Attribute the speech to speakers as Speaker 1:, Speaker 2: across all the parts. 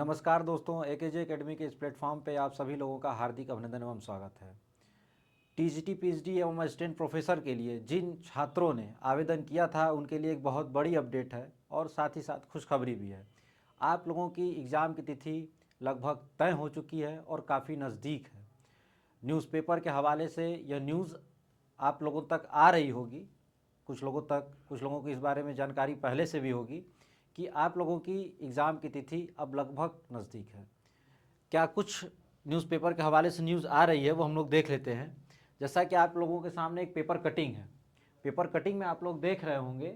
Speaker 1: नमस्कार दोस्तों, एकेजे एकेडमी के इस प्लेटफॉर्म पे आप सभी लोगों का हार्दिक अभिनंदन एवं स्वागत है। टीजीटी पीएचडी एवं असिस्टेंट प्रोफेसर के लिए जिन छात्रों ने आवेदन किया था उनके लिए एक बहुत बड़ी अपडेट है और साथ ही साथ खुशखबरी भी है। आप लोगों की एग्ज़ाम की तिथि लगभग तय हो चुकी है और काफ़ी नज़दीक है। न्यूज़पेपर के हवाले से यह न्यूज़ आप लोगों तक आ रही होगी, कुछ लोगों को इस बारे में जानकारी पहले से भी होगी कि आप लोगों की एग्ज़ाम की तिथि अब लगभग नज़दीक है। क्या कुछ न्यूज़पेपर के हवाले से न्यूज़ आ रही है वो हम लोग देख लेते हैं। जैसा कि आप लोगों के सामने एक पेपर कटिंग है। पेपर कटिंग में आप लोग देख रहे होंगे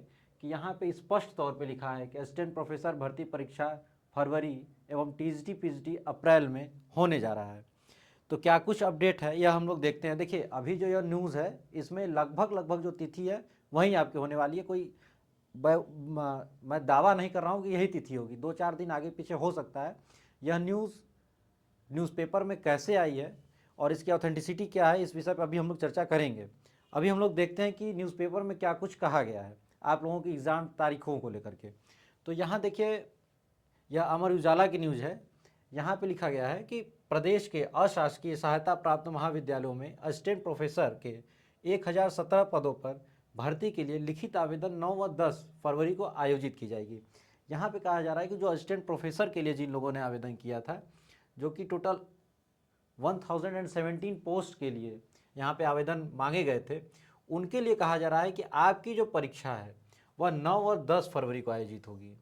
Speaker 1: कि यहाँ पे स्पष्ट तौर पे लिखा है कि असिस्टेंट प्रोफेसर भर्ती परीक्षा फरवरी एवं टीजीटी पीएचडी अप्रैल में होने जा रहा है। तो क्या कुछ अपडेट है यह हम लोग देखते हैं। देखिए, अभी जो यह न्यूज़ है इसमें लगभग जो तिथि है वहीं आपकी होने वाली है। कोई मैं दावा नहीं कर रहा हूँ कि यही तिथि होगी, 2-4 दिन आगे पीछे हो सकता है। यह न्यूज़पेपर में कैसे आई है और इसकी ऑथेंटिसिटी क्या है, इस विषय पर अभी हम लोग चर्चा करेंगे। अभी हम लोग देखते हैं कि न्यूज़पेपर में क्या कुछ कहा गया है आप लोगों की एग्ज़ाम तारीखों को लेकर के। तो यहाँ देखिए, यह अमर उजाला की न्यूज़ है। यहाँ पे लिखा गया है कि प्रदेश के अशासकीय सहायता प्राप्त महाविद्यालयों में असिस्टेंट प्रोफेसर के 1017 पदों पर भर्ती के लिए लिखित आवेदन 9 व 10 फरवरी को आयोजित की जाएगी। यहाँ पे कहा जा रहा है कि जो असिस्टेंट प्रोफेसर के लिए जिन लोगों ने आवेदन किया था, जो कि टोटल 1017 पोस्ट के लिए यहाँ पे आवेदन मांगे गए थे, उनके लिए कहा जा रहा है कि आपकी जो परीक्षा है वह 9 और 10 फरवरी को आयोजित होगी।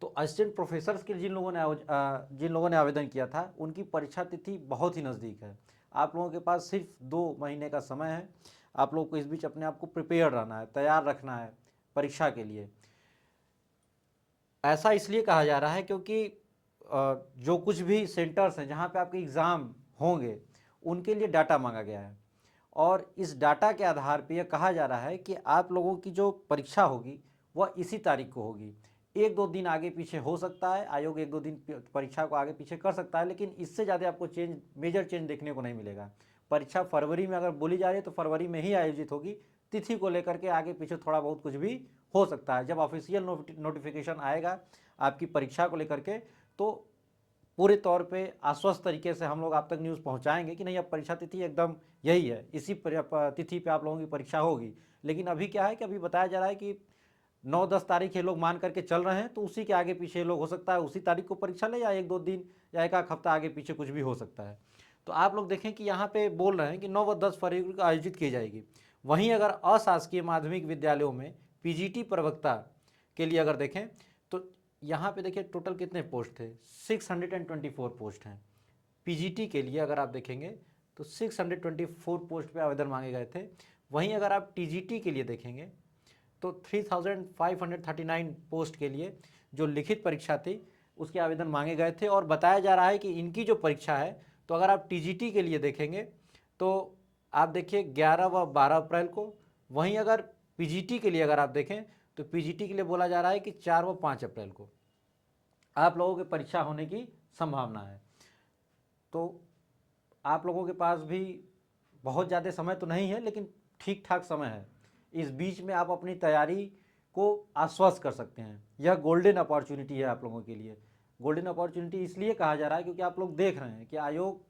Speaker 1: तो असिस्टेंट प्रोफेसर्स के जिन लोगों ने आवेदन किया था उनकी परीक्षा तिथि बहुत ही नज़दीक है। आप लोगों के पास सिर्फ 2 महीने का समय है। आप लोगों को इस बीच अपने आप को प्रिपेयर रहना है, तैयार रखना है परीक्षा के लिए। ऐसा इसलिए कहा जा रहा है क्योंकि जो कुछ भी सेंटर्स हैं जहाँ पे आपके एग्ज़ाम होंगे उनके लिए डाटा मांगा गया है और इस डाटा के आधार पे यह कहा जा रहा है कि आप लोगों की जो परीक्षा होगी वह इसी तारीख को होगी। 1-2 दिन आगे पीछे हो सकता है, आयोग 1-2 दिन परीक्षा को आगे पीछे कर सकता है, लेकिन इससे ज़्यादा आपको मेजर चेंज देखने को नहीं मिलेगा। परीक्षा फरवरी में अगर बोली जा रही है तो फरवरी में ही आयोजित होगी। तिथि को लेकर के आगे पीछे थोड़ा बहुत कुछ भी हो सकता है। जब ऑफिशियल नोटिफिकेशन आएगा आपकी परीक्षा को लेकर के तो पूरे तौर पे आश्वस्त तरीके से हम लोग आप तक न्यूज़ पहुंचाएंगे कि नहीं, अब परीक्षा तिथि एकदम यही है, इसी तिथि पे आप लोगों की परीक्षा होगी। लेकिन अभी क्या है कि अभी बताया जा रहा है कि 9-10 तारीख ये लोग मान करके चल रहे हैं, तो उसी के आगे पीछे लोग हो सकता है उसी तारीख को परीक्षा ले, या 1-2 दिन या एक हफ्ता आगे पीछे कुछ भी हो सकता है। तो आप लोग देखें कि यहाँ पे बोल रहे हैं कि 9 व 10 फरवरी को आयोजित की जाएगी। वहीं अगर अशासकीय माध्यमिक विद्यालयों में पीजीटी प्रवक्ता के लिए अगर देखें तो यहाँ पे देखिए टोटल कितने पोस्ट थे, 624 पोस्ट हैं। पीजीटी के लिए अगर आप देखेंगे तो 624 पोस्ट पे आवेदन मांगे गए थे। वहीं अगर आप टीजीटी के लिए देखेंगे तो 3539 पोस्ट के लिए जो लिखित परीक्षा थी उसके आवेदन मांगे गए थे। और बताया जा रहा है कि इनकी जो परीक्षा है, तो अगर आप टीजीटी के लिए देखेंगे तो आप देखिए 11 व 12 अप्रैल को। वहीं अगर पीजीटी के लिए अगर आप देखें तो पीजीटी के लिए बोला जा रहा है कि 4 व 5 अप्रैल को आप लोगों की परीक्षा होने की संभावना है। तो आप लोगों के पास भी बहुत ज़्यादा समय तो नहीं है, लेकिन ठीक ठाक समय है। इस बीच में आप अपनी तैयारी को आश्वस्त कर सकते हैं। यह गोल्डन अपॉर्चुनिटी है आप लोगों के लिए। गोल्डन अपॉर्चुनिटी इसलिए कहा जा रहा है क्योंकि आप लोग देख रहे हैं कि आयोग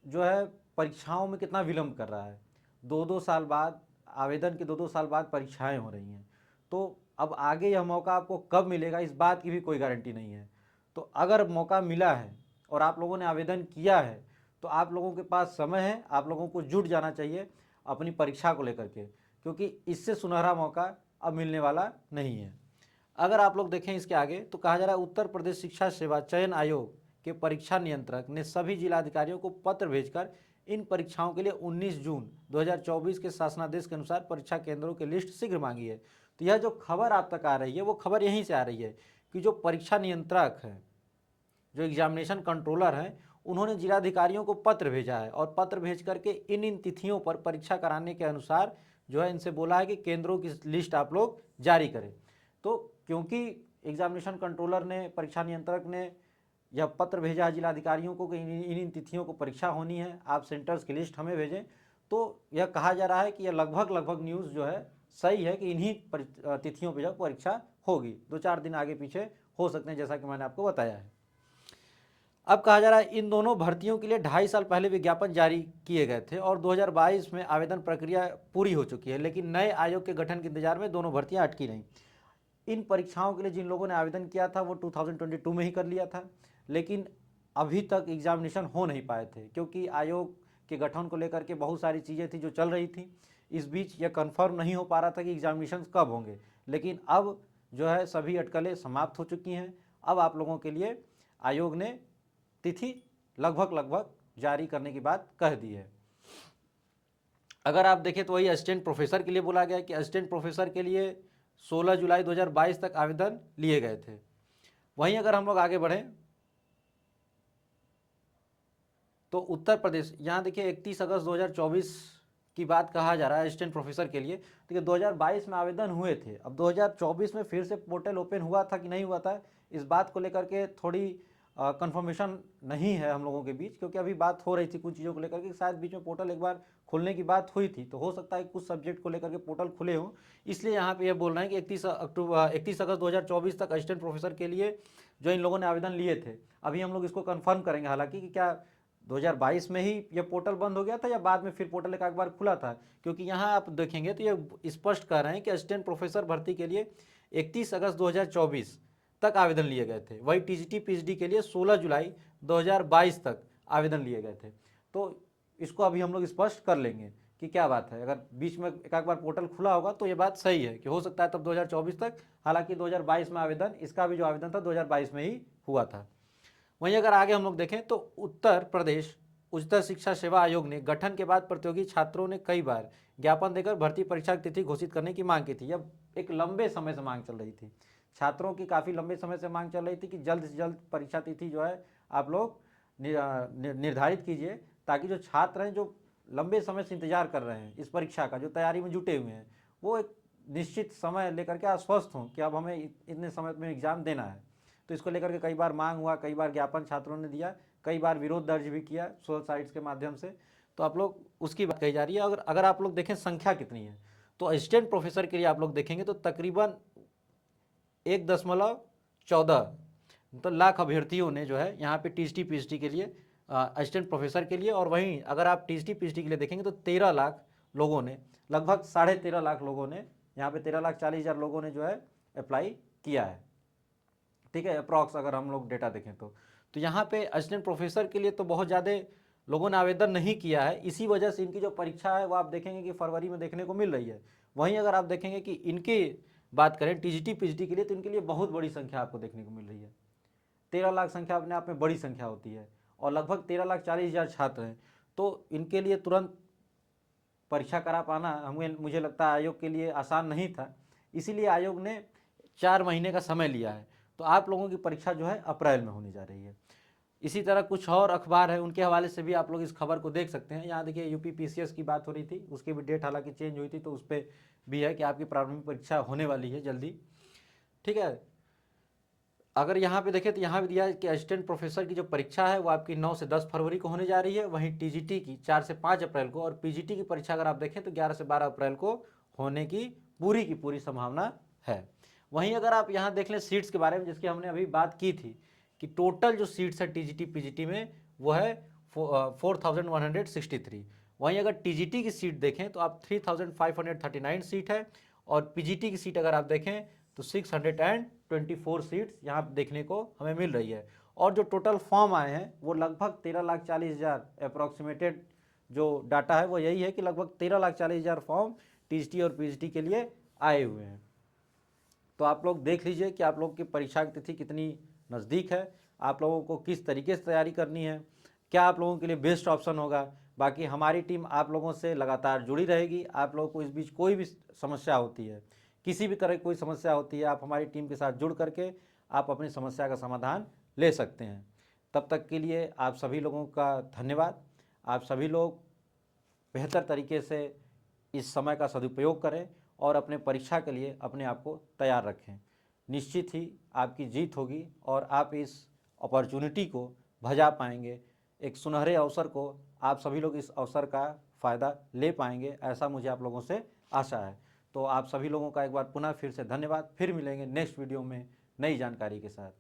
Speaker 1: जो है परीक्षाओं में कितना विलम्ब कर रहा है। 2-2 साल बाद आवेदन के 2-2 साल बाद परीक्षाएं हो रही हैं। तो अब आगे यह मौका आपको कब मिलेगा इस बात की भी कोई गारंटी नहीं है। तो अगर मौका मिला है और आप लोगों ने आवेदन किया है तो आप लोगों के पास समय है, आप लोगों को जुट जाना चाहिए अपनी परीक्षा को लेकर के, क्योंकि इससे सुनहरा मौका अब मिलने वाला नहीं है। अगर आप लोग देखें इसके आगे तो कहा जा रहा है उत्तर प्रदेश शिक्षा सेवा चयन आयोग के परीक्षा नियंत्रक ने सभी जिलाधिकारियों को पत्र भेजकर इन परीक्षाओं के लिए 19 जून 2024 के शासनादेश के अनुसार परीक्षा केंद्रों की लिस्ट शीघ्र मांगी है। तो यह जो खबर आप तक आ रही है वो खबर यहीं से आ रही है कि जो परीक्षा नियंत्रक हैं, जो एग्जामिनेशन कंट्रोलर हैं, उन्होंने जिलाधिकारियों को पत्र भेजा है और पत्र भेज करके इन तिथियों पर परीक्षा कराने के अनुसार जो है इनसे बोला है कि केंद्रों की लिस्ट आप लोग जारी करें। तो क्योंकि एग्जामिनेशन कंट्रोलर ने, परीक्षा नियंत्रक ने यह पत्र भेजा है जिलाधिकारियों को कि इन तिथियों को परीक्षा होनी है, आप सेंटर्स की लिस्ट हमें भेजें, तो यह कहा जा रहा है कि यह लगभग न्यूज़ जो है सही है कि इन्हीं तिथियों पर जब परीक्षा होगी। 2-4 दिन आगे पीछे हो सकते हैं, जैसा कि मैंने आपको बताया है। अब कहा जा रहा है इन दोनों भर्तियों के लिए 2.5 साल पहले विज्ञापन जारी किए गए थे और 2022 में आवेदन प्रक्रिया पूरी हो चुकी है, लेकिन नए आयोग के गठन के इंतजार में दोनों भर्तियां अटकी रहीं। इन परीक्षाओं के लिए जिन लोगों ने आवेदन किया था वो 2022 में ही कर लिया था, लेकिन अभी तक एग्जामिनेशन हो नहीं पाए थे क्योंकि आयोग के गठन को लेकर के बहुत सारी चीज़ें थी जो चल रही थी। इस बीच यह कन्फर्म नहीं हो पा रहा था कि एग्जामिनेशन कब होंगे, लेकिन अब जो है सभी अटकलें समाप्त हो चुकी हैं। अब आप लोगों के लिए आयोग ने तिथि लगभग जारी करने की बात कह दी है। अगर आप देखें तो वही असिस्टेंट प्रोफेसर के लिए बोला गया कि असिस्टेंट प्रोफेसर के लिए 16 जुलाई 2022 तक आवेदन लिए गए थे। वहीं अगर हम लोग आगे बढ़ें तो उत्तर प्रदेश, यहाँ देखिए 31 अगस्त 2024 की बात कहा जा रहा है असिस्टेंट प्रोफेसर के लिए। देखिए 2022 में आवेदन हुए थे, अब 2024 में फिर से पोर्टल ओपन हुआ था कि नहीं हुआ था, इस बात को लेकर के थोड़ी कंफर्मेशन नहीं है हम लोगों के बीच, क्योंकि अभी बात हो रही थी कुछ चीज़ों को लेकर के, शायद बीच में पोर्टल एक बार खुलने की बात हुई थी, तो हो सकता है कुछ सब्जेक्ट को लेकर के पोर्टल खुले हों, इसलिए यहाँ पे ये बोल रहे हैं कि 31 अगस्त 2024 तक असिस्टेंट प्रोफेसर के लिए जो इन लोगों ने आवेदन लिए थे, अभी हम लोग इसको कन्फर्म करेंगे हालांकि कि क्या 2022 में ही ये पोर्टल बंद हो गया था या बाद में फिर पोर्टल एक बार खुला था, क्योंकि यहाँ आप देखेंगे तो ये स्पष्ट कर रहे हैं कि असिस्टेंट प्रोफेसर भर्ती के लिए 31 अगस्त 2024 तक आवेदन लिए गए थे। वही टीजीटी पीएचडी के लिए 16 जुलाई 2022 तक आवेदन लिए गए थे। तो इसको अभी हम लोग स्पष्ट कर लेंगे कि क्या बात है, अगर बीच में एक बार पोर्टल खुला होगा तो ये बात सही है कि हो सकता है तब 2024 तक, हालांकि 2022 में आवेदन, इसका भी जो आवेदन था 2022 में ही हुआ था। वहीं अगर आगे हम लोग देखें तो उत्तर प्रदेश उच्चतर शिक्षा सेवा आयोग ने गठन के बाद प्रतियोगी छात्रों ने कई बार ज्ञापन देकर भर्ती परीक्षा की तिथि घोषित करने की मांग की थी। यह एक लंबे समय से मांग चल रही थी, छात्रों की काफ़ी लंबे समय से मांग चल रही थी कि जल्द से जल्द परीक्षा तिथि जो है आप लोग निर्धारित कीजिए, ताकि जो छात्र हैं जो लंबे समय से इंतजार कर रहे हैं इस परीक्षा का, जो तैयारी में जुटे हुए हैं, वो एक निश्चित समय लेकर के आश्वस्त हों कि अब हमें इतने समय में एग्ज़ाम देना है। तो इसको लेकर के कई बार मांग हुआ, कई बार ज्ञापन छात्रों ने दिया, कई बार विरोध दर्ज भी किया सोशल साइट्स के माध्यम से। तो आप लोग उसकी बात कही जा रही है। अगर आप लोग देखें संख्या कितनी है, तो असिस्टेंट प्रोफेसर के लिए आप लोग देखेंगे तो तकरीबन 1.14 तो लाख अभ्यर्थियों ने जो है यहाँ पे टीजीटी पीएचडी के लिए असिस्टेंट प्रोफेसर के लिए, और वहीं अगर आप टीजीटी पीएचडी के लिए देखेंगे तो 13 लाख लोगों ने, लगभग 13.5 लाख लोगों ने, यहाँ पे 13,40,000 लोगों ने जो है अप्लाई किया है, ठीक है, अप्रॉक्स अगर हम लोग डेटा देखें तो यहाँ पे असिस्टेंट प्रोफेसर के लिए तो बहुत ज़्यादा लोगों ने आवेदन नहीं किया है, इसी वजह से इनकी जो परीक्षा है वो आप देखेंगे कि फरवरी में देखने को मिल रही है। वहीं अगर आप देखेंगे कि इनकी बात करें टीजीटी पीएचडी के लिए, तो इनके लिए बहुत बड़ी संख्या आपको देखने को मिल रही है। 13 लाख संख्या अपने आप में बड़ी संख्या होती है और लगभग 13,40,000 छात्र हैं, तो इनके लिए तुरंत परीक्षा करा पाना मुझे लगता है आयोग के लिए आसान नहीं था, इसीलिए आयोग ने 4 महीने का समय लिया है। तो आप लोगों की परीक्षा जो है अप्रैल में होने जा रही है। इसी तरह कुछ और अखबार है, उनके हवाले से भी आप लोग इस खबर को देख सकते हैं। यहाँ देखिए यूपी पीसीएस की बात हो रही थी, उसकी भी डेट हालांकि चेंज हुई थी, तो उस पर भी है कि आपकी प्रारंभिक परीक्षा होने वाली है जल्दी, ठीक है। अगर यहाँ पे देखें तो यहाँ भी दिया है कि असिस्टेंट प्रोफेसर की जो परीक्षा है वो आपकी 9 से 10 फरवरी को होने जा रही है, वहीं टीजीटी की 4 से 5 अप्रैल को, और पीजीटी की परीक्षा अगर आप देखें तो 11 से 12 अप्रैल को होने की पूरी संभावना है। वहीं अगर आप यहाँ देख लें सीट्स के बारे में, जिसकी हमने अभी बात की थी कि टोटल जो सीट्स है टीजीटी पीजीटी में वो है 4163। वहीं अगर टीजीटी की सीट देखें तो आप 3539 सीट है, और पीजीटी की सीट अगर आप देखें तो 624 सीट्स यहाँ देखने को हमें मिल रही है। और जो टोटल फॉर्म आए हैं वो लगभग 13,40,000 अप्रॉक्सीमेटेड जो डाटा है वो यही है कि लगभग 13,40,000 फॉर्म टीजीटी और पीजीटी के लिए आए हुए हैं। तो आप लोग देख लीजिए कि आप लोग की परीक्षा की तिथि कितनी नज़दीक है, आप लोगों को किस तरीके से तैयारी करनी है, क्या आप लोगों के लिए बेस्ट ऑप्शन होगा। बाकी हमारी टीम आप लोगों से लगातार जुड़ी रहेगी। आप लोगों को इस बीच कोई भी समस्या होती है, किसी भी तरह की कोई समस्या होती है, आप हमारी टीम के साथ जुड़ करके आप अपनी समस्या का समाधान ले सकते हैं। तब तक के लिए आप सभी लोगों का धन्यवाद। आप सभी लोग बेहतर तरीके से इस समय का सदुपयोग करें और अपने परीक्षा के लिए अपने आप को तैयार रखें। निश्चित ही आपकी जीत होगी और आप इस अपॉर्चुनिटी को भजा पाएंगे, एक सुनहरे अवसर को आप सभी लोग इस अवसर का फ़ायदा ले पाएंगे, ऐसा मुझे आप लोगों से आशा है। तो आप सभी लोगों का एक बार पुनः फिर से धन्यवाद। फिर मिलेंगे नेक्स्ट वीडियो में नई जानकारी के साथ।